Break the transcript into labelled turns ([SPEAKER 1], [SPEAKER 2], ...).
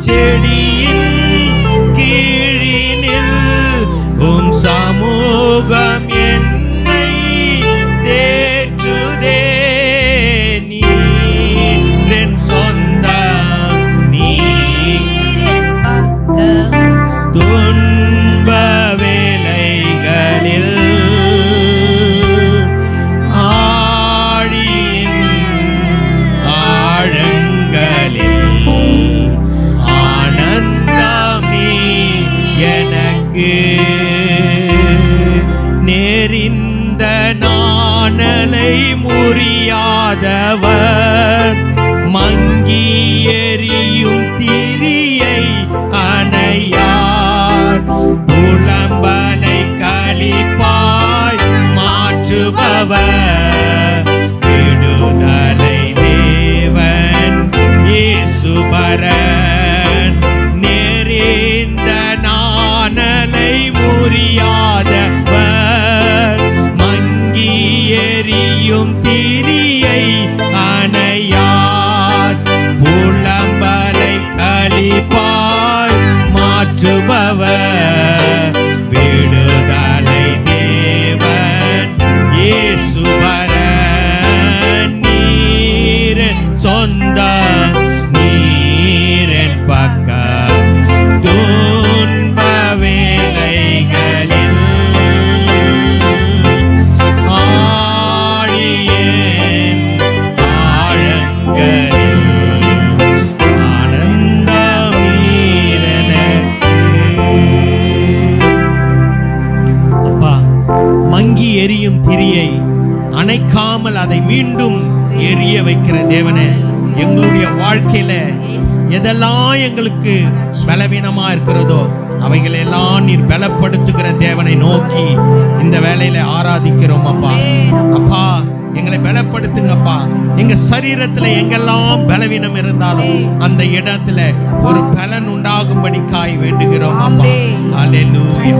[SPEAKER 1] செடியின் கீழினில் உம் சமூகம் என்னை தேற்றுதே. நீர் சொந்தம், நீர் துன்ப வேளைகளில் நேரிந்த நாணலை முறியாதவர், மங்கி எரியும் திரியை அணையார், புலம்பலை களிப்பாய் மாற்றுபவர், விடுதலை தேவன் இயேசுபரன். நேரிந்த நாணலை முறியாதவர், மங்கி எரியும் திரியை அணையார், புலம்பலை களிப்பாய் மாற்றுபவர், விடுதலை தேவன் இயேசுபரன். நீர் சொந்த, நீர் பக்கம், துன்ப வேளைகளில் ஆழியின் ஆழங்களில் ஆனந்தம் நீரெனக்கு. அப்பா, மங்கி எரியும் திரியை அணைக்காமல் அதை மீண்டும் எரிய வைக்கிற தேவனே, எங்களுடைய வாழ்க்கையில எதெல்லாம் எங்களுக்கு பலவீனமா இருக்கிறதோ அவைகளெல்லாம் நீர் பலப்படுத்துகிற தேவனை நோக்கி இந்த வேளையில ஆராதிக்கிறோம். அப்பா, அப்பா எங்களை பலப்படுத்துங்கப்பா. எங்க சரீரத்துல எங்கெல்லாம் பலவீனம் இருந்தாலும் அந்த இடத்துல ஒரு பலன் உண்டாகும்படிக்காய் வேண்டுகிறோம் அப்பா. ஹல்லேலூயா.